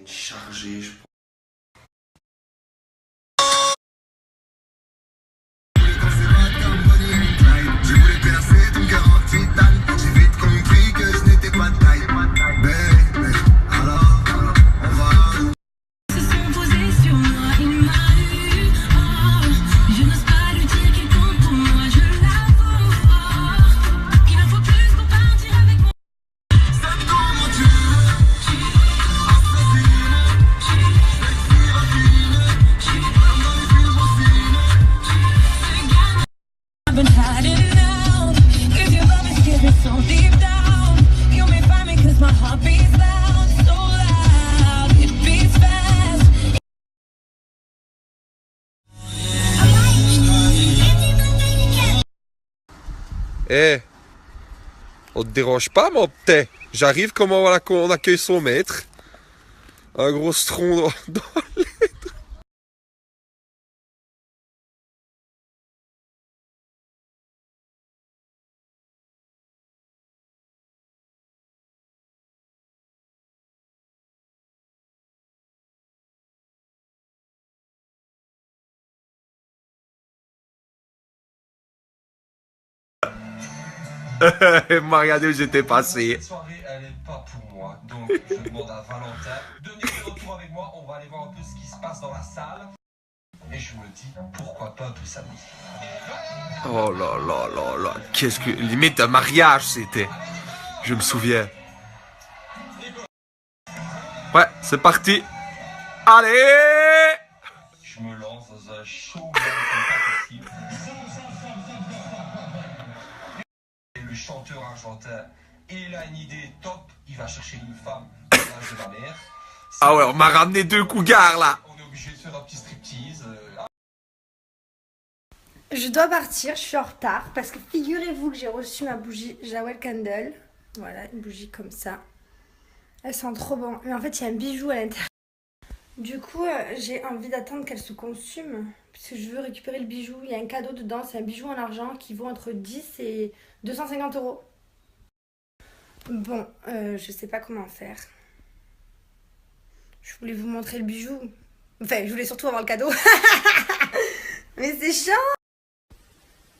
chargé, je pense. Eh, on te dérange pas, mon petit? J'arrive, comment voilà qu'on accueille son maître? Un gros stron dans... Elle m'a regardé où j'étais passé. Cette soirée, elle est pas pour moi. Donc, je demande à Valentin de venir de retour avec moi. On va aller voir un peu ce qui se passe dans la salle. Et je me dis, pourquoi pas un peu samedi. Oh là là là là, qu'est-ce que... Limite un mariage, c'était. Je me souviens. Ouais, c'est parti. Allez! Je me lance dans un show comme pas possible. Et le chanteur argentin, il a une idée top. Il va chercher une femme à l'âge de ma mère. Ah ouais, on m'a ramené 2 cougars, là. On est obligé de faire un petit striptease. Je dois partir, je suis en retard parce que figurez-vous que j'ai reçu ma bougie Jawel Candle. Voilà, une bougie comme ça. Elle sent trop bon. Mais en fait, il y a un bijou à l'intérieur. Du coup, j'ai envie d'attendre qu'elle se consume puisque je veux récupérer le bijou. Il y a un cadeau dedans, c'est un bijou en argent qui vaut entre 10 et 250 euros. Bon, je sais pas comment faire. Je voulais vous montrer le bijou. Enfin, je voulais surtout avoir le cadeau. Mais c'est chiant.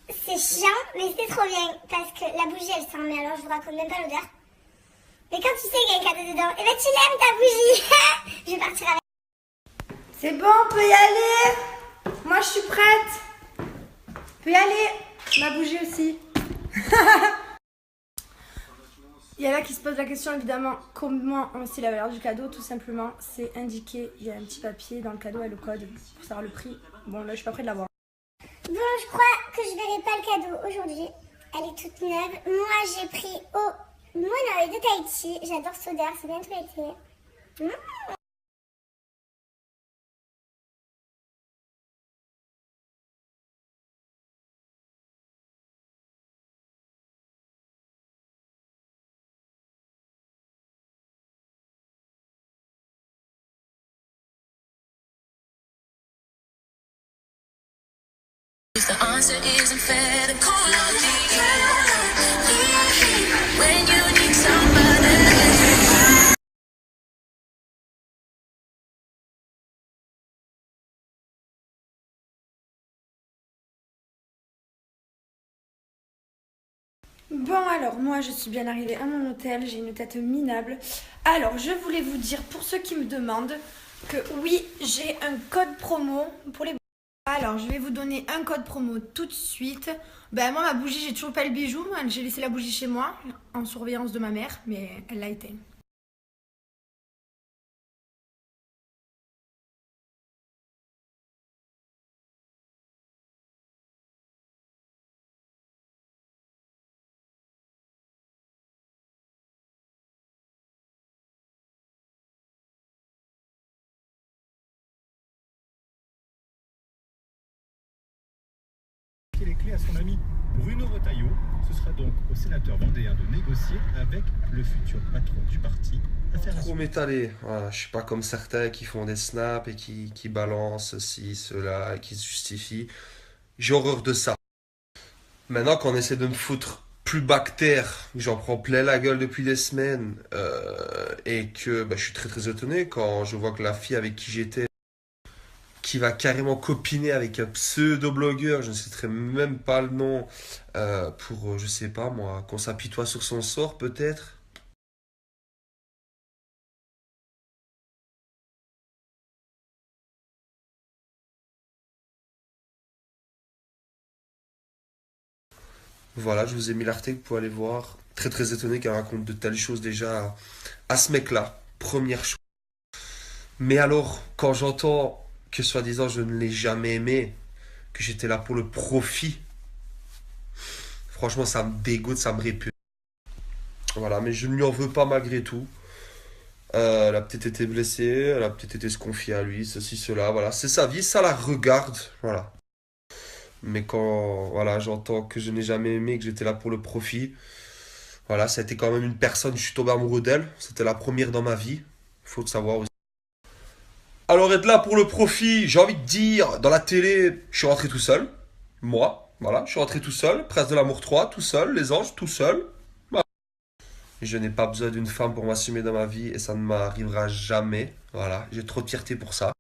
C'est chiant, mais c'est trop bien, parce que la bougie elle sent, mais alors je vous raconte même pas l'odeur. Mais quand tu sais qu'il y a un cadeau dedans, eh ben tu l'aimes ta bougie. Je vais partir avec. C'est bon, on peut y aller. Moi, je suis prête. On peut y aller. Ma bougie aussi. Il y a là qui se pose la question, évidemment, comment on sait la valeur du cadeau. Tout simplement, c'est indiqué. Il y a un petit papier dans le cadeau et le code pour savoir le prix. Bon, là, je suis pas prête de l'avoir. Bon, je crois que je verrai pas le cadeau aujourd'hui. Elle est toute neuve. Moi, j'ai pris au Monoï de Tahiti. J'adore cette odeur, c'est bientôt l'été. The answer isn't fair to call on me when you need somebody. Bon, alors, moi, je suis bien arrivée à mon hôtel. J'ai une tête minable. Alors, je voulais vous dire, pour ceux qui me demandent, que oui, j'ai un code promo pour les... Alors, je vais vous donner un code promo tout de suite. Ben, moi, ma bougie, j'ai toujours pas le bijou. J'ai laissé la bougie chez moi, en surveillance de ma mère, mais elle l'a éteint. Les clés à son ami Bruno Retailleau. Ce sera donc au sénateur vendéen de négocier avec le futur patron du parti. Trop m'étaler. Voilà, je suis pas comme certains qui font des snaps et qui balancent ceci, cela, et qui se justifient. J'ai horreur de ça. Maintenant qu'on essaie de me foutre plus bactère, j'en prends plein la gueule depuis des semaines, et que bah, je suis très très étonné quand je vois que la fille avec qui j'étais, qui va carrément copiner avec un pseudo-blogueur, je ne citerai même pas le nom, pour, je sais pas moi, qu'on s'apitoie sur son sort peut-être. Voilà, je vous ai mis l'article pour aller voir. Très très étonné qu'elle raconte de telles choses déjà à ce mec-là. Première chose. Mais alors, quand j'entends que soi-disant je ne l'ai jamais aimé, que j'étais là pour le profit, franchement ça me dégoûte, ça me répugne. Voilà, mais je ne lui en veux pas malgré tout. Elle a peut-être été blessée, elle a peut-être été se confier à lui, ceci, cela, voilà. C'est sa vie, ça la regarde, voilà. Mais quand voilà, j'entends que je n'ai jamais aimé, que j'étais là pour le profit, voilà, ça a été quand même une personne, je suis tombé amoureux d'elle. C'était la première dans ma vie, faut le savoir aussi. Alors être là pour le profit, j'ai envie de dire, dans la télé, je suis rentré tout seul. Moi, voilà, je suis rentré tout seul. Prince de l'amour 3, tout seul. Les anges, tout seul. Voilà. Je n'ai pas besoin d'une femme pour m'assumer dans ma vie et ça ne m'arrivera jamais. Voilà, j'ai trop de fierté pour ça.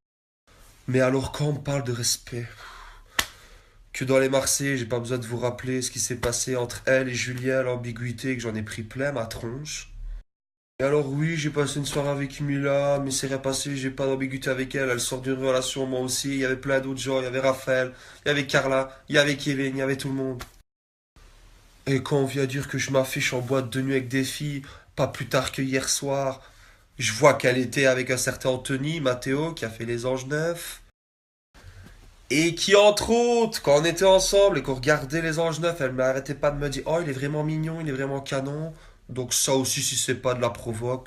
Mais alors quand on me parle de respect, que dans les Marseillais, j'ai pas besoin de vous rappeler ce qui s'est passé entre elle et Julien, l'ambiguïté, que j'en ai pris plein ma tronche. Et alors oui, j'ai passé une soirée avec Mila, mais c'est rien passé, j'ai pas d'ambiguïté avec elle, elle sort d'une relation, moi aussi, il y avait plein d'autres gens, il y avait Raphaël, il y avait Carla, il y avait Kevin, il y avait tout le monde. Et quand on vient dire que je m'affiche en boîte de nuit avec des filles, pas plus tard que hier soir, je vois qu'elle était avec un certain Anthony, Mathéo, qui a fait les Anges Neufs. Et qui, entre autres, quand on était ensemble et qu'on regardait les Anges Neufs, elle m'arrêtait pas de me dire « Oh, il est vraiment mignon, il est vraiment canon ». Donc ça aussi, si c'est pas de la provoque.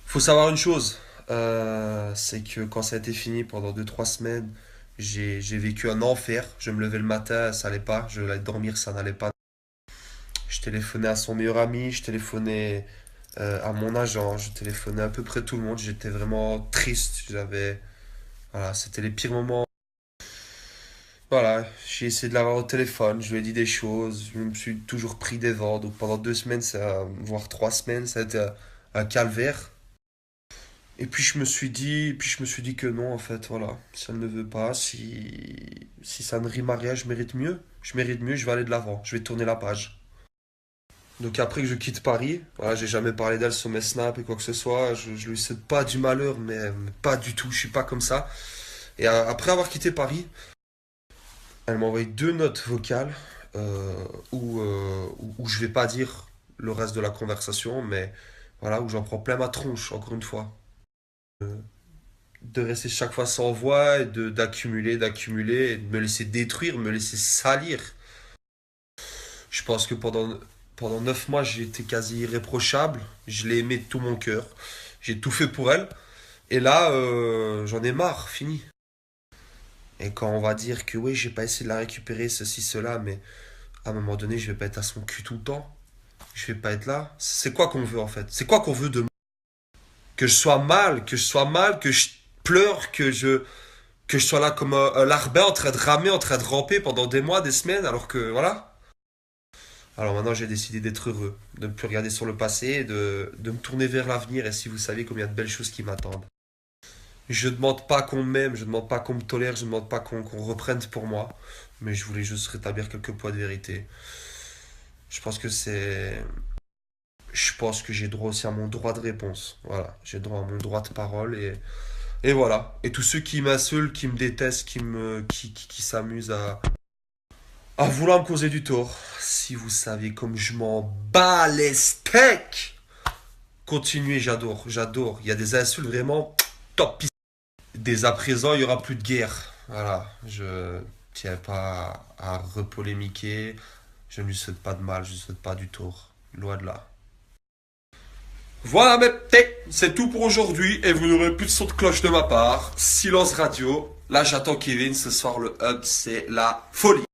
Faut savoir une chose, c'est que quand ça a été fini pendant 2-3 semaines, j'ai vécu un enfer. Je me levais le matin, ça allait pas. Je allais dormir, ça n'allait pas. Je téléphonais à son meilleur ami, je téléphonais à mon agent, je téléphonais à peu près tout le monde. J'étais vraiment triste. Voilà, c'était les pires moments. Voilà, j'ai essayé de l'avoir au téléphone, je lui ai dit des choses, je me suis toujours pris des vents. Donc pendant 2 semaines, voire 3 semaines, ça a été un calvaire. Et puis je me suis dit que non, en fait, voilà, si elle ne veut pas, si ça ne rime à rien, je mérite mieux. Je mérite mieux, je vais aller de l'avant, je vais tourner la page. Donc après que je quitte Paris, voilà, j'ai jamais parlé d'elle sur mes snaps et quoi que ce soit, je lui souhaite pas du malheur, mais pas du tout, je suis pas comme ça. Et après avoir quitté Paris, elle m'a envoyé 2 notes vocales où je vais pas dire le reste de la conversation, mais voilà, où j'en prends plein ma tronche, encore une fois. De rester chaque fois sans voix, et d'accumuler, et de me laisser détruire, me laisser salir. Je pense que pendant 9 mois, j'ai été quasi irréprochable. Je l'ai aimée de tout mon cœur. J'ai tout fait pour elle. Et là, j'en ai marre, fini. Et quand on va dire que oui, j'ai pas essayé de la récupérer, ceci, cela, mais à un moment donné, je vais pas être à son cul tout le temps. Je vais pas être là. C'est quoi qu'on veut en fait? C'est quoi qu'on veut de moi? Que je sois mal, que je pleure, que je sois là comme un larbin en train de ramer, en train de ramper pendant des mois, des semaines, alors que voilà. Alors maintenant, j'ai décidé d'être heureux, de ne plus regarder sur le passé, de me tourner vers l'avenir, et si vous saviez combien de belles choses qui m'attendent. Je ne demande pas qu'on m'aime, je ne demande pas qu'on me tolère, je ne demande pas qu'on reprenne pour moi. Mais je voulais juste rétablir quelques points de vérité. Je pense que j'ai droit aussi à mon droit de réponse. Voilà, j'ai droit à mon droit de parole et voilà. Et tous ceux qui m'insultent, qui me détestent, qui s'amusent à vouloir me causer du tort. Si vous saviez comme je m'en bats les steaks. Continuez, j'adore. Il y a des insultes vraiment top. Dès à présent, il n'y aura plus de guerre. Voilà, je tiens pas à repolémiquer. Je ne lui souhaite pas de mal, je ne lui souhaite pas du tort. Loin de là. Voilà, mais c'est tout pour aujourd'hui et vous n'aurez plus de son de cloche de ma part. Silence radio. Là, j'attends Kevin. Ce soir, le hub, c'est la folie.